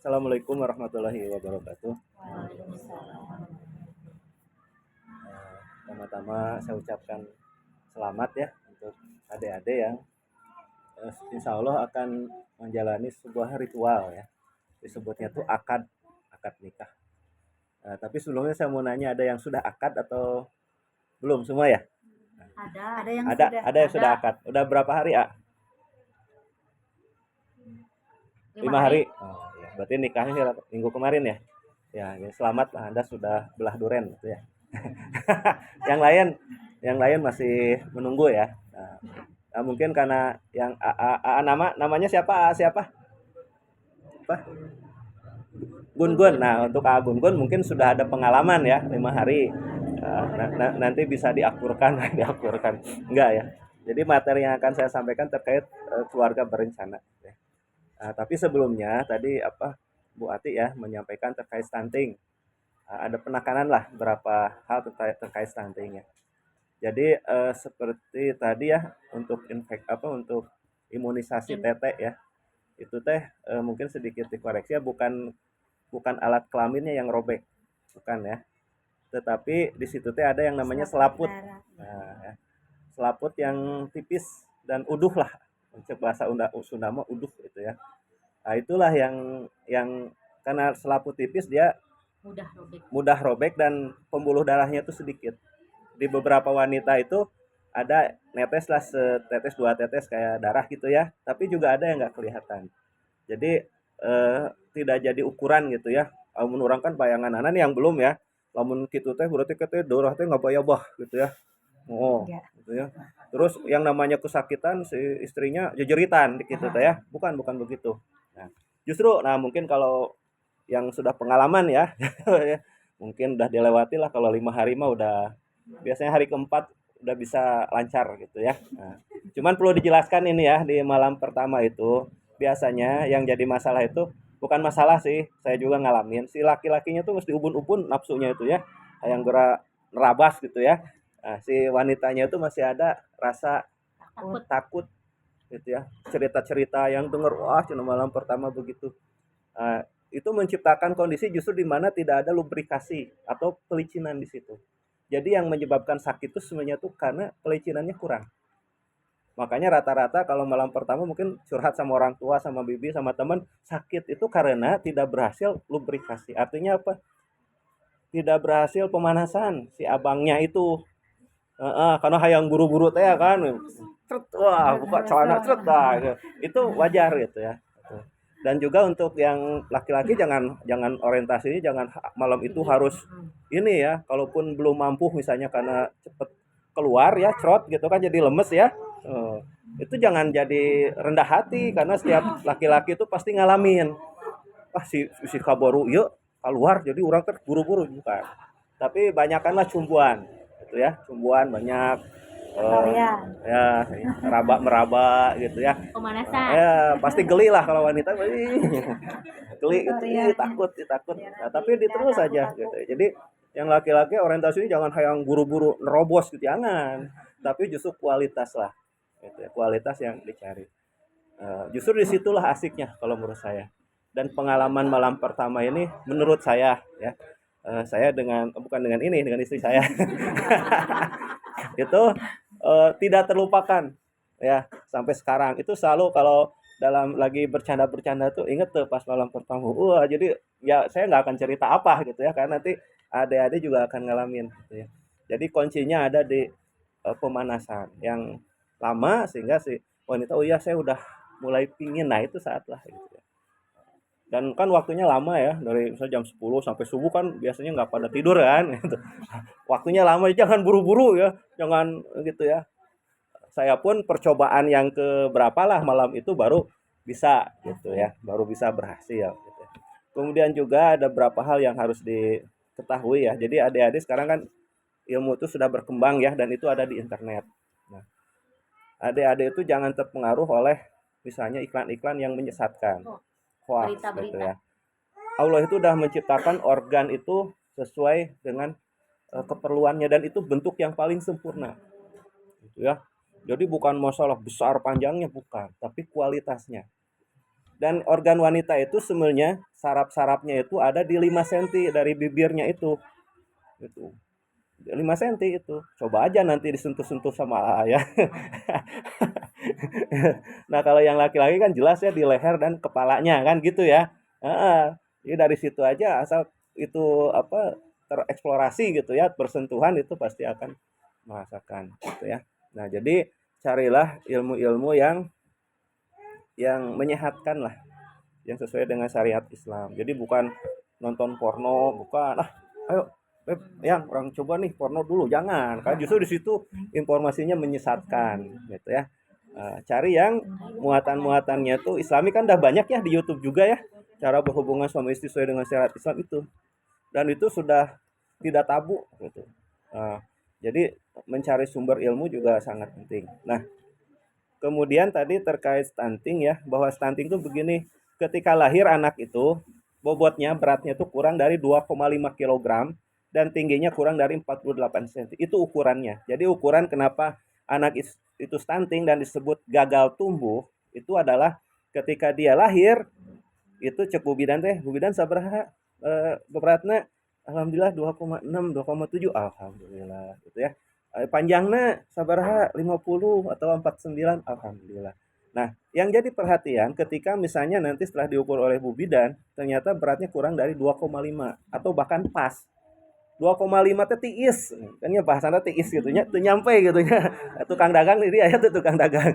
Assalamualaikum warahmatullahi wabarakatuh. Waalaikumsalam. Pertama-tama saya ucapkan selamat ya untuk adik-adik yang insya Allah akan menjalani sebuah ritual ya. Disebutnya tuh akad, akad nikah. Tapi sebelumnya saya mau nanya, ada yang sudah akad atau belum semua ya? Ada yang Ada yang sudah akad. Udah berapa hari, A? 5 hari. Oh, ya. Berarti nikahnya minggu kemarin ya? Ya, selamat lah, Anda sudah belah duren gitu ya. yang lain masih menunggu ya. Mungkin karena yang namanya siapa? Siapa? Apa? Gun. Nah, untuk Gun mungkin sudah ada pengalaman ya 5 hari. Nanti bisa diakurkan, diakurkan. Enggak ya. Jadi materi yang akan saya sampaikan terkait keluarga berencana. Ya. Tapi sebelumnya tadi Bu Ati ya menyampaikan terkait stunting. Ada penekanan lah berapa hal terkait stunting ya. Jadi seperti tadi ya untuk untuk imunisasi tetek ya. Itu mungkin sedikit dikoreksi ya, bukan bukan alat kelaminnya yang robek. Bukan ya. Tetapi di situ ada yang namanya selaput. Nah, ya. Selaput yang tipis dan uduh lah. Untuk bahasa Sunda mah uduh gitu ya. Nah, itulah yang karena selaput tipis dia mudah robek dan pembuluh darahnya itu sedikit. Di beberapa wanita itu ada netes lah, setetes 2 tetes kayak darah gitu ya, tapi juga ada yang nggak kelihatan. Jadi tidak jadi ukuran gitu ya. Lamun orang kan bayangan anan yang belum ya, lamun gitu teh berarti katanya darah teh nggak bayar bah gitu ya. Oh gitu ya. Terus yang namanya kesakitan si istrinya jejeritan gitu teh ya, bukan begitu. Nah, justru mungkin kalau yang sudah pengalaman ya mungkin udah dilewati lah, kalau 5 hari mah udah biasanya hari keempat udah bisa lancar gitu ya. Nah, cuman perlu dijelaskan ini ya, di malam pertama itu biasanya yang jadi masalah itu bukan masalah sih, saya juga ngalamin si laki-lakinya tuh mesti ubun-ubun nafsunya itu ya, yang gerak nerabas gitu ya. Nah, si wanitanya itu masih ada rasa takut gitu ya, cerita-cerita yang denger wah cuma malam pertama begitu. Itu menciptakan kondisi justru di mana tidak ada lubrikasi atau pelicinan di situ. Jadi yang menyebabkan sakit itu sebenarnya tuh karena pelicinannya kurang. Makanya rata-rata kalau malam pertama mungkin curhat sama orang tua, sama bibi, sama teman, sakit itu karena tidak berhasil lubrikasi. Artinya apa? Tidak berhasil pemanasan si abangnya itu. Karena hayang buru-buru teh ya kan. Wah, buka celana gitu. Itu wajar gitu ya. Dan juga untuk yang laki-laki jangan jangan orientasinya jangan malam itu harus ini ya, kalaupun belum mampu misalnya karena cepet keluar ya cerot gitu kan jadi lemes ya. Itu jangan jadi rendah hati karena setiap laki-laki itu pasti ngalamin si kaboru yuk keluar jadi orang buru-buru bukan, tapi banyakanlah cumbuan gitu ya, cumbuan banyak. Ya meraba gitu ya. Ya pasti geli lah kalau wanita, geli gitu, takut. Nah, tapi diterus saja gitu. Jadi yang laki-laki orientasinya jangan hayang buru-buru nerobos gitu, jangan. Tapi justru kualitas lah, gitu ya, kualitas yang dicari. Justru disitulah asiknya kalau menurut saya. Dan pengalaman malam pertama ini menurut saya ya, saya bukan dengan ini, dengan istri saya itu tidak terlupakan ya sampai sekarang. Itu selalu kalau dalam lagi bercanda-bercanda tuh inget tuh pas malam pertama. Wah, jadi ya saya nggak akan cerita apa gitu ya, karena nanti adik-adik juga akan ngalamin gitu ya. Jadi kuncinya ada di pemanasan yang lama sehingga si wanita, oh iya saya udah mulai pingin, nah itu saatlah gitu ya. Dan kan waktunya lama ya, dari misalnya jam 10 sampai subuh kan biasanya nggak pada tidur kan gitu. Waktunya lama, jangan buru-buru ya, jangan gitu ya. Saya pun percobaan yang ke berapa lah malam itu baru bisa gitu ya, baru bisa berhasil gitu. Kemudian juga ada beberapa hal yang harus diketahui ya. Jadi adik-adik sekarang kan ilmu itu sudah berkembang ya, dan itu ada di internet. Nah, adik-adik itu jangan terpengaruh oleh misalnya iklan-iklan yang menyesatkan, hoax gitu ya. Allah itu sudah menciptakan organ itu sesuai dengan keperluannya, dan itu bentuk yang paling sempurna gitu ya. Jadi bukan masalah besar panjangnya, bukan, tapi kualitasnya. Dan organ wanita itu sebenarnya saraf-sarafnya itu ada di 5 cm dari bibirnya itu. Gitu. 5 cm itu. Coba aja nanti disentuh-sentuh sama AA ya. Nah, kalau yang laki-laki kan jelas ya di leher dan kepalanya kan gitu ya. Heeh. Jadi dari situ aja asal itu apa tereksplorasi gitu ya, bersentuhan itu pasti akan merasakan gitu ya. Nah, jadi carilah ilmu-ilmu yang menyehatkan lah, yang sesuai dengan syariat Islam. Jadi bukan nonton porno, bukan. Ah, ayo, Beb, yang orang coba nih porno dulu, jangan. Kan justru di situ informasinya menyesatkan, gitu ya. Cari yang muatan-muatannya tuh Islami kan udah banyak ya di YouTube juga ya. Cara berhubungan suami istri sesuai dengan syariat Islam itu. Dan itu sudah tidak tabu gitu. Nah, jadi mencari sumber ilmu juga sangat penting. Nah, kemudian tadi terkait stunting ya, bahwa stunting itu begini, ketika lahir anak itu bobotnya beratnya itu kurang dari 2,5 kg dan tingginya kurang dari 48 cm. Itu ukurannya. Jadi ukuran kenapa anak itu stunting dan disebut gagal tumbuh itu adalah ketika dia lahir itu cek bubidan teh, bubidan sabaraha beratnya alhamdulillah 2,6 2,7 alhamdulillah gitu ya. Panjangnya sabaraha 50 atau 49 alhamdulillah. Nah, yang jadi perhatian ketika misalnya nanti setelah diukur oleh Bu Bidan, ternyata beratnya kurang dari 2,5 atau bahkan pas. 2,5 teh tiis. Kan ya bahasana tiis gitu nya, teu nyampe gitu nya. Tukang dagang ini aya tuh tukang dagang.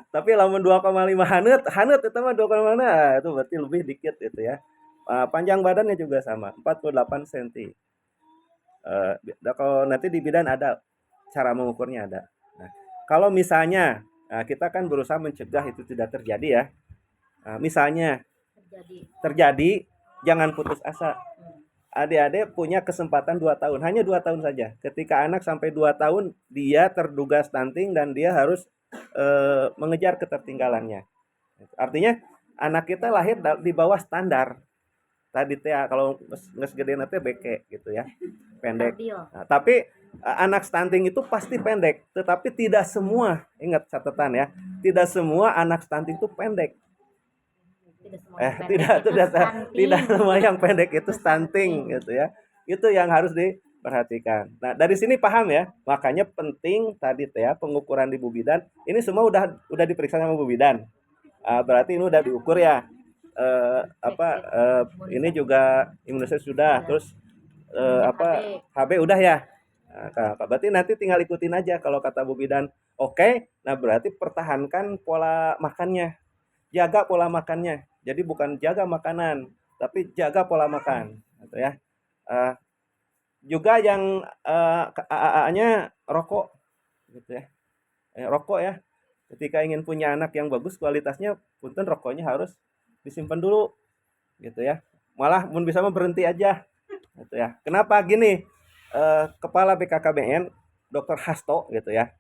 Tapi lamun 2,5 haneut, haneut eta mah 2,5 itu berarti lebih dikit gitu ya. Panjang badannya juga sama, 48 cm. Kalau nanti di bidan ada cara mengukurnya ada. Nah, kalau misalnya kita kan berusaha mencegah itu tidak terjadi ya. Misalnya terjadi, jangan putus asa. Adik-adik punya kesempatan 2 tahun, hanya 2 tahun saja. Ketika anak sampai 2 tahun, dia terduga stunting dan dia harus mengejar ketertinggalannya. Artinya anak kita lahir di bawah standar. Tadi teh kalau geus gede teh beke gitu ya. Pendek. Nah, tapi anak stunting itu pasti pendek, tetapi tidak semua, ingat catatan ya, tidak semua anak stunting itu pendek. Tidak semua yang pendek itu stunting gitu ya. Itu yang harus diperhatikan. Nah, dari sini paham ya. Makanya penting tadi teh ya pengukuran di Bu Bidan. Ini semua udah diperiksa sama Bu Bidan. Berarti ini udah diukur ya. Ini juga imunisasi sudah, terus HB udah ya. Nah, berarti nanti tinggal ikutin aja kalau kata Bu Bidan. Oke, nah berarti pertahankan pola makannya. Jaga pola makannya. Jadi bukan jaga makanan, tapi jaga pola makan, gitu ya. Juga yang AA-nya rokok, gitu ya. Rokok ya. Ketika ingin punya anak yang bagus kualitasnya, punten rokoknya harus disimpan dulu, gitu ya. Malah mun bisa mah berhenti aja, gitu ya. Kenapa gini? Kepala BKKBN Dr. Hasto gitu ya.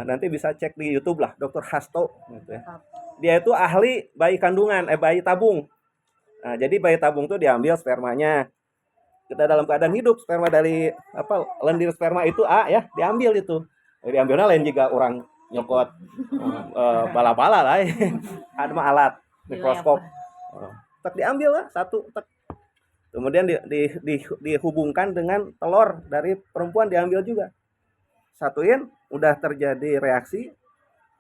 Nanti bisa cek di YouTube lah, Dr. Hasto gitu ya. Dia itu ahli bayi kandungan, bayi tabung. Nah, jadi bayi tabung tuh diambil spermanya. Kita dalam keadaan hidup, sperma dari lendir sperma itu ya, diambil itu. Diambilnya lain juga orang nyokot bala-bala lah. Ada mah alat mikroskop. Tak diambil lah satu, tak. Kemudian dihubungkan dengan telur dari perempuan diambil juga. Satuin udah terjadi reaksi,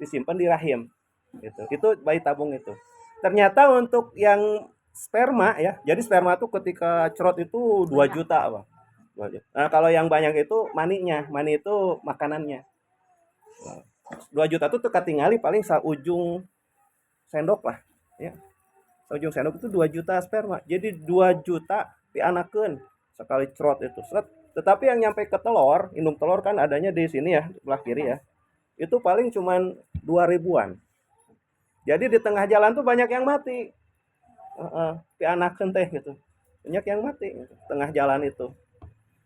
disimpan di rahim. Gitu. Itu bayi tabung itu. Ternyata untuk yang sperma ya, jadi sperma itu ketika cerot itu 2 juta apa. Nah, kalau yang banyak itu maninya, mani itu makanannya. 2 juta itu ketinggali paling saujung sendok lah, ya. Saujung sendok itu 2 juta sperma. Jadi 2 juta dianakeun sekali cerot itu. Tetapi yang nyampe ke telur, indung telur kan adanya di sini ya, sebelah kiri ya. Itu paling cuman 2 ribuan. Jadi di tengah jalan tuh banyak yang mati. Dianakeun teh gitu. Banyak yang mati gitu. Tengah jalan itu.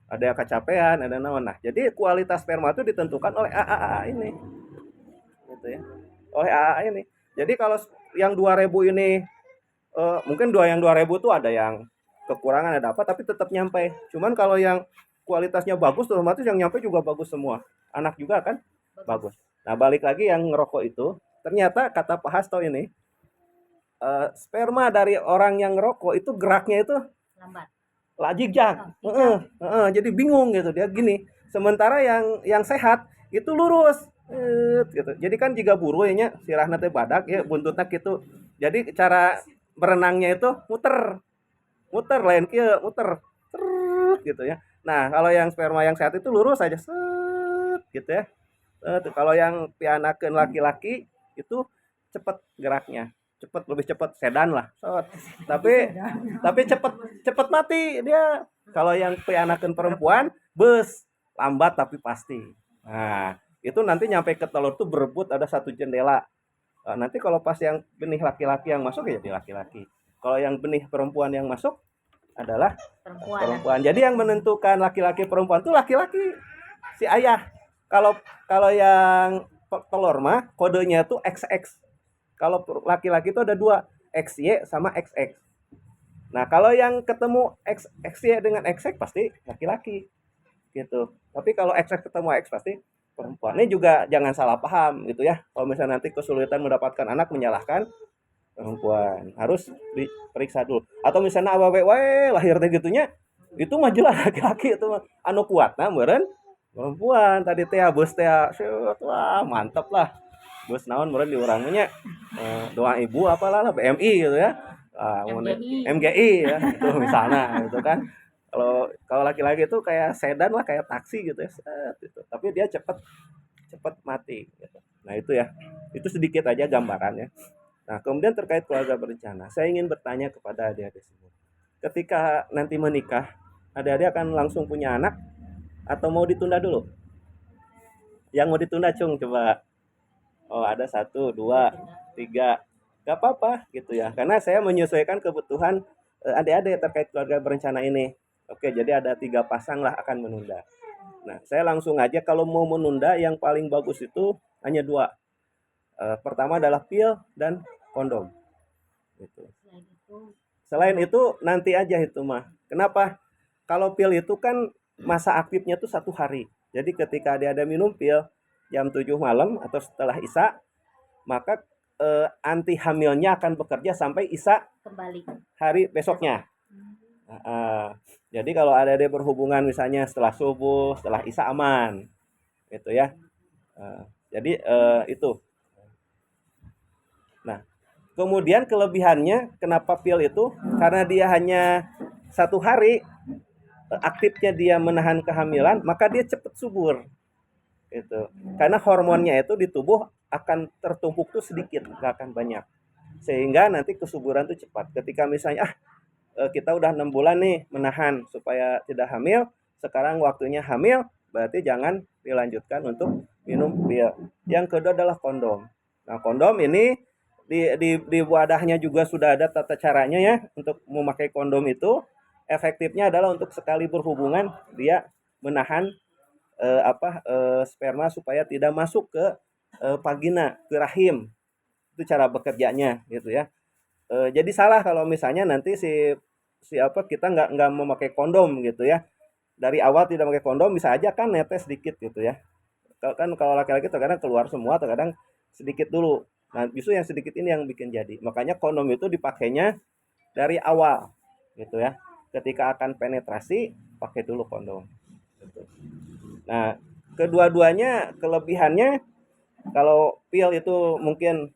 Ada yang kecapean, ada naon. Nah, jadi kualitas sperma itu ditentukan oleh AA ini. Gitu ya. Oleh AA ini. Jadi kalau yang 2000 ini mungkin yang 2000 tuh ada yang kekurangan ada apa tapi tetap nyampe. Cuman kalau yang kualitasnya bagus otomatis yang nyampe juga bagus semua. Anak juga kan bagus. Nah, balik lagi yang ngerokok itu, ternyata kata Pak Hasto ini sperma dari orang yang ngerokok itu geraknya itu Lambat. lajijak. Oh, Jadi bingung gitu dia gini. Sementara yang sehat itu lurus. Gitu. Jadi kan jika buru ya nya, sirahna teh badak ya buntutna gitu. Jadi cara berenangnya itu muter, muter lain kieu, muter. Trut, gitu ya. Nah, kalau yang sperma yang sehat itu lurus aja set gitu ya. Kalau yang pianakeun laki-laki itu cepet geraknya, cepet lebih cepet sedan lah. Set. Tapi cepet cepet mati dia. Kalau yang pianakeun perempuan bus lambat tapi pasti. Nah, itu nanti nyampe ke telur tuh berebut ada satu jendela. Nanti kalau pas yang benih laki-laki yang masuk ya jadi laki-laki. Kalau yang benih perempuan yang masuk adalah Perempuan. perempuan. Jadi yang menentukan laki-laki perempuan tuh laki-laki si ayah. Kalau kalau yang telur mah kodenya tuh XX. Kalau laki-laki itu ada dua, XY sama XX. Nah, kalau yang ketemu XY dengan XX pasti laki-laki gitu. Tapi kalau XX ketemu X pasti perempuan. Ini juga jangan salah paham gitu ya. Kalau misalnya nanti kesulitan mendapatkan anak menyalahkan perempuan, harus diperiksa dulu. Atau misalnya awewe wae lahir teh gitunya, itu mah jelas laki-laki itu mah anu kuatna meureun perempuan. Tadi teh bos teh wah mantep lah. Bos naon meureun di urang nya doa ibu apalah lah BMI gitu ya. MGI ya itu misalnya gitu kan. Kalau kalau laki-laki itu kayak sedan lah kayak taksi gitu ya. Gitu. Tapi dia cepet cepet mati gitu. Nah, itu ya. Itu sedikit aja gambarannya. Nah, kemudian terkait keluarga berencana, saya ingin bertanya kepada adik-adik semua. Ketika nanti menikah, adik-adik akan langsung punya anak atau mau ditunda dulu? Yang mau ditunda, Cung, coba. Oh, ada satu, dua, tiga. Gak apa-apa gitu ya. Karena saya menyesuaikan kebutuhan adik-adik terkait keluarga berencana ini. Oke, jadi ada 3 pasang lah akan menunda. Nah, saya langsung aja kalau mau menunda yang paling bagus itu hanya 2. Pertama adalah pil dan kondom. Gitu. Selain itu nanti aja itu mah. Kenapa? Kalau pil itu kan masa aktifnya tuh 1 hari. Jadi ketika dia ada minum pil jam 7 malam atau setelah Isya, maka anti hamilnya akan bekerja sampai Isya Kembali. hari besoknya. Jadi kalau ada dia berhubungan misalnya setelah subuh, setelah Isya aman. Gitu ya. Jadi itu. Nah, kemudian kelebihannya kenapa pil itu? Karena dia hanya 1 hari aktifnya dia menahan kehamilan, maka dia cepat subur. Gitu. Karena hormonnya itu di tubuh akan tertumpuk tuh sedikit, nggak akan banyak. Sehingga nanti kesuburan tuh cepat. Ketika misalnya kita udah 6 bulan nih menahan supaya tidak hamil, sekarang waktunya hamil, berarti jangan dilanjutkan untuk minum pil. Yang kedua adalah kondom. Nah, kondom ini di wadahnya juga sudah ada tata caranya ya untuk memakai kondom itu. Efektifnya adalah untuk sekali berhubungan dia menahan sperma supaya tidak masuk ke vagina, ke rahim. Itu cara bekerjanya gitu ya. Jadi salah kalau misalnya nanti kita nggak memakai kondom gitu ya. Dari awal tidak pakai kondom bisa aja kan netes sedikit gitu ya. Kalau laki-laki terkadang keluar semua, terkadang sedikit dulu. Nah, justru yang sedikit ini yang bikin jadi. Makanya kondom itu dipakainya dari awal gitu ya. Ketika akan penetrasi, pakai dulu kondom. Gitu. Nah, kedua-duanya kelebihannya kalau pil itu mungkin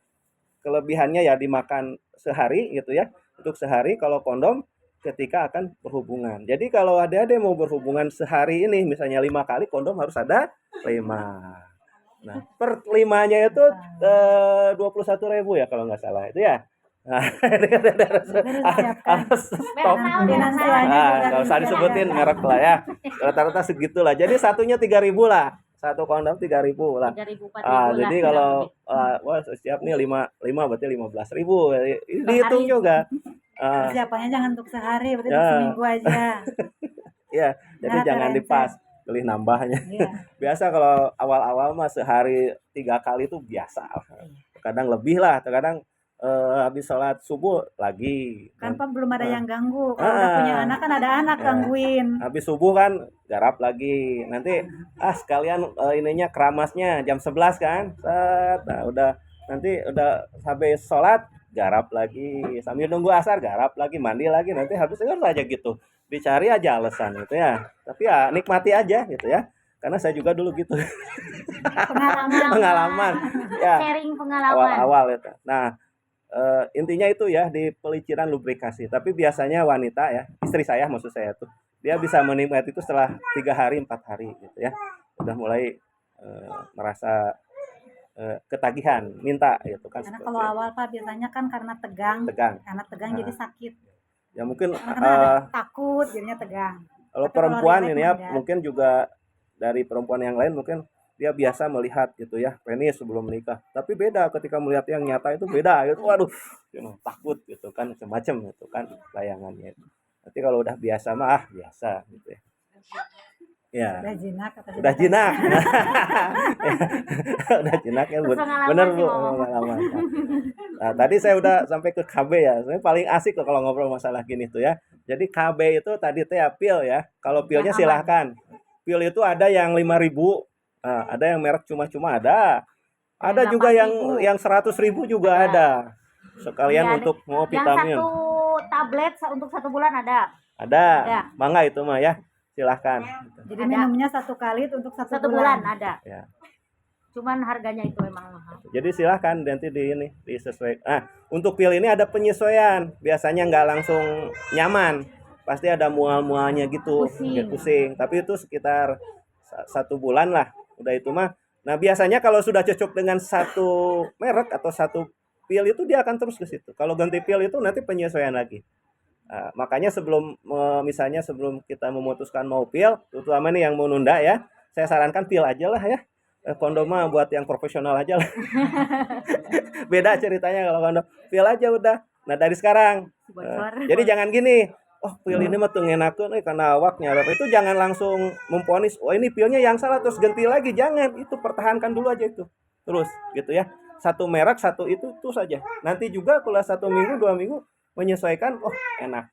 kelebihannya ya dimakan sehari gitu ya. Untuk sehari, kalau kondom ketika akan berhubungan. Jadi kalau ada mau berhubungan sehari ini misalnya 5 kali, kondom harus ada 5. Nah, per 5-nya itu 21.000 ya kalau nggak salah itu ya. Nah, harus stop. Nggak usah disebutin merek lah ya. Rata-rata segitulah. Jadi satunya 3.000 lah. Satu kondom 3.000 lah. 3.000, 4.000 Jadi lah, kalau kurang wah siap nih 5 berarti 15.000. Dihitung juga. Persiapannya jangan untuk sehari, berarti Ya. untuk seminggu aja. Ya, jadi Nah, jangan keren, dipas, pilih nambahnya. Iya. Biasa kalau awal-awal mah sehari 3 kali itu biasa. Kadang lebih lah, terkadang habis sholat subuh lagi. Kan Pak belum ada yang ganggu. Kalau Ah. udah punya anak kan ada anak Ya. gangguin. Habis subuh kan garap lagi. Nanti sekalian ininya keramasnya jam 11 kan. Set. Nah, udah nanti udah habis sholat garap lagi, sambil nunggu asar garap lagi, mandi lagi, nanti habis itu aja gitu. Dicari aja alasan gitu ya. Tapi ya nikmati aja gitu ya. Karena saya juga dulu gitu. Pengalaman. Pengalaman. Ya, Sharing pengalaman. awal-awal itu. Nah, intinya itu ya di peliciran lubrikasi. Tapi biasanya wanita ya, istri saya maksud saya tuh, dia bisa menikmati itu setelah 3 hari 4 hari gitu ya. Udah mulai merasa ketagihan, minta gitu kan. Karena Seperti kalau itu. awal Pak biasanya kan karena tegang, Tegang. jadi sakit. Ya mungkin Karena ada takut jadinya tegang. kalau Tapi kalau perempuan relax ini mah ya enggak. mungkin juga dari perempuan yang lain mungkin dia biasa melihat gitu ya penis sebelum menikah. Tapi beda ketika melihat yang nyata itu beda gitu. Waduh, takut gitu kan macam-macam gitu kan bayangannya. Nanti kalau udah biasa mah biasa gitu ya. Ya. Udah jinak kata Udah jinak. Udah jinak ya Pengalaman bener sih, Bu, Mama. pengalaman. Nah, tadi saya udah sampai ke KB ya. Sebenarnya paling asik loh kalau ngobrol masalah gini tuh ya. Jadi KB itu tadi teh ya pil ya. Kalau pilnya Yang aman. silahkan. Pil itu ada yang 5.000, ada yang merek cuma-cuma ada. Ada Yang juga 8.000. yang 100.000 juga ada. Sekalian Iya, untuk mau yang vitamin. satu tablet untuk 1 bulan ada. Ada. Ada. Mangga itu mah ya. Silahkan. Jadi Ada. minumnya 1 kali untuk 1 1 bulan. bulan ada. Ya. Cuman harganya itu memang mahal. Jadi silahkan nanti disesuaikan. Untuk pil ini ada penyesuaian. Biasanya nggak langsung nyaman. Pasti ada mual-mualnya gitu, Pusing. ya, pusing. Tapi itu sekitar 1 bulan lah. Udah itu mah. Nah biasanya kalau sudah cocok dengan satu merek atau satu pil itu dia akan terus ke situ. Kalau ganti pil itu nanti penyesuaian lagi. Makanya misalnya sebelum kita memutuskan mau pil, terutama nih yang mau nunda ya, saya sarankan pil aja lah ya. Kondom mah buat yang profesional aja lah. Beda ceritanya kalau kondom. Pil aja udah. Nah dari sekarang. Bocor. Jadi jangan gini. Oh pil ini mah tuh ngenakeun karena awak nyarap. Itu jangan langsung memponis. Oh ini pilnya yang salah terus ganti lagi. Jangan. Itu pertahankan dulu aja itu. Terus gitu ya. Satu merek satu itu tuh saja. Nanti juga kalau 1 minggu 2 minggu menyesuaikan. Oh enak.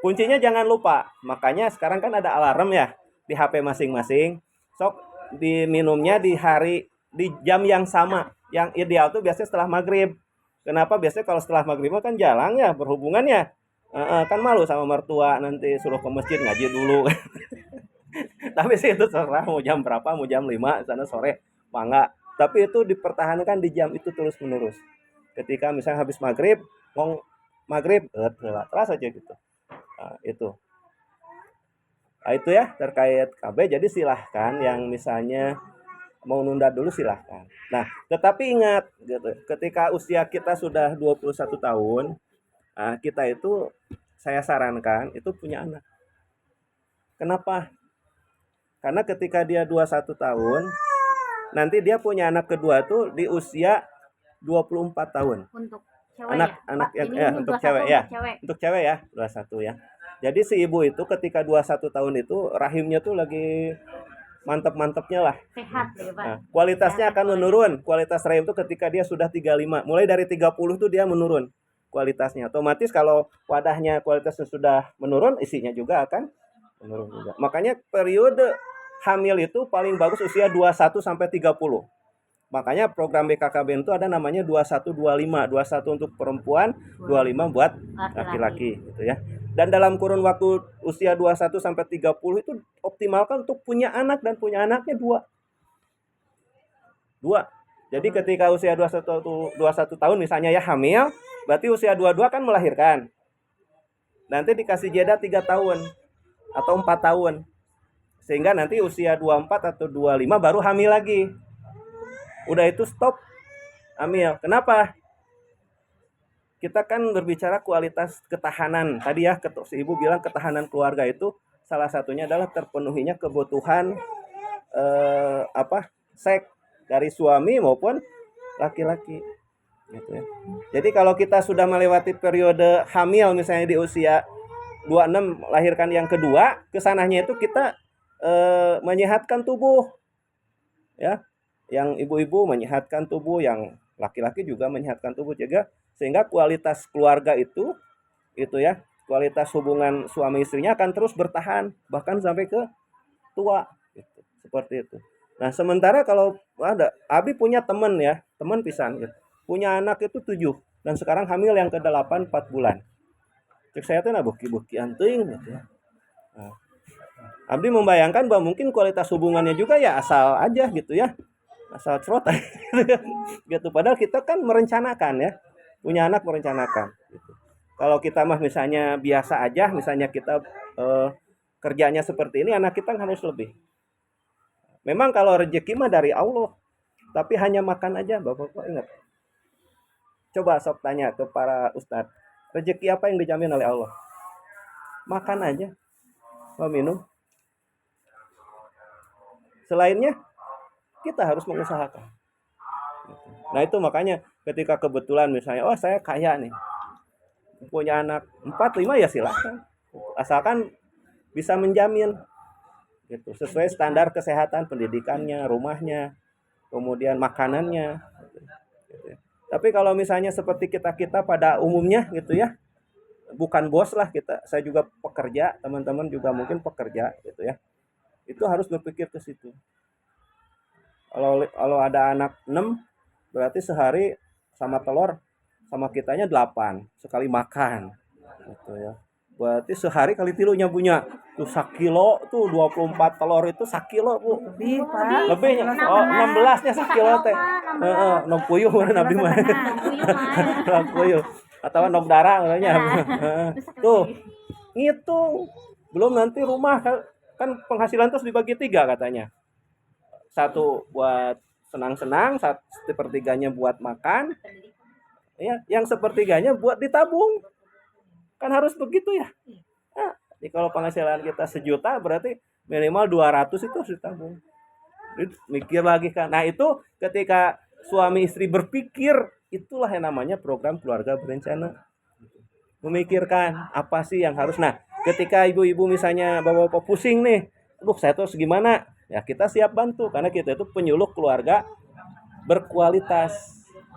Kuncinya jangan lupa. Makanya sekarang kan ada alarm ya di HP masing-masing. Sok diminumnya di jam yang sama. Yang ideal tuh biasanya setelah maghrib. Kenapa? Biasanya kalau setelah maghrib kan jarang ya berhubungan ya. Kan malu sama mertua nanti suruh ke masjid ngaji dulu. Tapi sih itu terserah mau jam berapa, mau jam 5 sana sore, mangga. Tapi itu dipertahankan di jam itu terus menerus. Ketika misalnya habis maghrib, mau maghrib, terus aja gitu. Itu. Nah, itu ya terkait KB. Jadi silahkan yang misalnya mau nunda dulu silahkan. Nah, tetapi ingat gitu, ketika usia kita sudah 21 tahun, kita itu saya sarankan itu punya anak. Kenapa? Karena ketika dia 21 tahun, nanti dia punya anak kedua tuh di usia 24 tahun. Untuk cewek Anak ya? yang Ini untuk 21 cewek ya. untuk cewek. Untuk cewek ya, 21 ya. Jadi si ibu itu ketika 21 tahun itu rahimnya tuh lagi mantep-mantepnya lah. Sehat ya, Pak. Nah, kualitasnya akan menurun. Kualitas rahim itu ketika dia sudah 35. Mulai dari 30 tuh dia menurun kualitasnya. Otomatis kalau wadahnya kualitasnya sudah menurun, isinya juga akan menurun juga. Makanya periode hamil itu paling bagus usia 21 sampai 30. Makanya program BKKBN itu ada namanya 2125. 21 untuk perempuan, 25 buat laki-laki gitu ya. Dan dalam kurun waktu usia 21 sampai 30 itu optimalkan untuk punya anak dan punya anaknya 2. Jadi ketika usia 21 tahun misalnya ya hamil, berarti usia 22 kan melahirkan. Nanti dikasih jeda 3 tahun atau 4 tahun. Sehingga nanti usia 24 atau 25 baru hamil lagi. Udah itu stop hamil. Kenapa? Kita kan berbicara kualitas ketahanan. Tadi ya si ibu bilang ketahanan keluarga itu salah satunya adalah terpenuhinya kebutuhan seks dari suami maupun laki-laki. Gitu ya. Jadi kalau kita sudah melewati periode hamil misalnya di usia 26 lahirkan yang kedua, kesananya itu kita menyehatkan tubuh. Ya. Yang ibu-ibu menyehatkan tubuh, yang laki-laki juga menyehatkan tubuh juga, sehingga kualitas keluarga itu ya, kualitas hubungan suami istrinya akan terus bertahan bahkan sampai ke tua gitu. Seperti itu. Nah, sementara kalau ada Abi punya teman ya, teman pisan gitu. Punya anak itu 7. dan sekarang hamil yang ke-8 4 bulan. Cek saya teh nah bukti-buktian teuing gitu ya. Nah, abdi membayangkan bahwa mungkin kualitas hubungannya juga ya asal aja gitu ya. Asal cerot aja gitu. Padahal kita kan merencanakan ya. Punya anak merencanakan gitu. Kalau kita mah misalnya biasa aja, misalnya kita kerjanya seperti ini, anak kita harus lebih. Memang kalau rezeki mah dari Allah, tapi hanya makan aja, Bapak-bapak ingat. Coba sok tanya ke para ustadz, rezeki apa yang dijamin oleh Allah? Makan aja, mau minum. Selainnya, kita harus mengusahakan. Nah itu makanya ketika kebetulan misalnya, oh saya kaya nih, punya anak 4 5 ya silakan. Asalkan bisa menjamin gitu, sesuai standar kesehatan, pendidikannya, rumahnya, kemudian makanannya. Gitu. Tapi kalau misalnya seperti kita pada umumnya gitu ya, bukan bos lah kita, saya juga pekerja, teman-teman juga mungkin pekerja gitu ya. Itu harus berpikir ke situ. Kalau ada anak 6 berarti sehari sama telur sama kitanya 8 sekali makan gitu ya. Berarti sehari kali tilunya punya tuh sakilo tuh 24 telur itu sakilo Bu. Lebih, Pak. Lebihnya oh 16-nya sakilo teh. Heeh, nom puyuh mana nabi mah. Nom puyuh atau nom darah katanya. Tuh, ngitung. Belum nanti rumah kan penghasilan terus dibagi 3 katanya. Satu buat senang-senang, sepertiganya buat makan, ya, yang sepertiganya buat ditabung. Kan harus begitu ya. Nah, jadi kalau penghasilan kita 1 juta berarti minimal 200 itu harus ditabung. Jadi, mikir lagi kan. Nah, itu ketika suami istri berpikir, itulah yang namanya program keluarga berencana. Memikirkan apa sih yang harus. Nah, ketika ibu-ibu misalnya bapak-bapak pusing nih, aduh saya terus gimana? Ya kita siap bantu karena kita itu penyuluh keluarga berkualitas.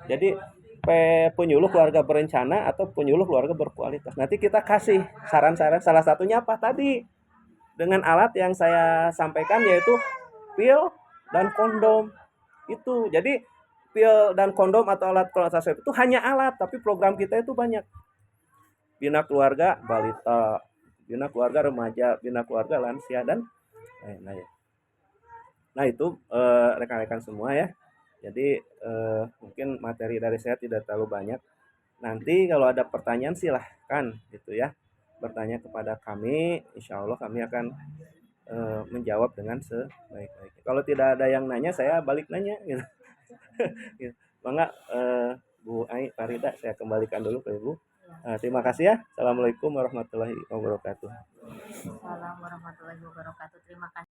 Jadi penyuluh keluarga berencana atau penyuluh keluarga berkualitas. Nanti kita kasih saran-saran, salah satunya apa tadi? Dengan alat yang saya sampaikan yaitu pil dan kondom. Itu. Jadi pil dan kondom atau alat kontrasepsi itu hanya alat, tapi program kita itu banyak. Bina keluarga balita, bina keluarga remaja, bina keluarga lansia dan lain-lain. Nah itu rekan-rekan semua ya. Jadi mungkin materi dari saya tidak terlalu banyak. Nanti kalau ada pertanyaan silahkan gitu ya. Bertanya kepada kami, insya Allah kami akan menjawab dengan sebaik-baiknya. Kalau tidak ada yang nanya, saya balik nanya gitu. Gitu. Mangga Bu Ai Farida, saya kembalikan dulu ke Ibu. Terima kasih ya. Assalamualaikum warahmatullahi wabarakatuh. Assalamualaikum warahmatullahi wabarakatuh. Terima kasih.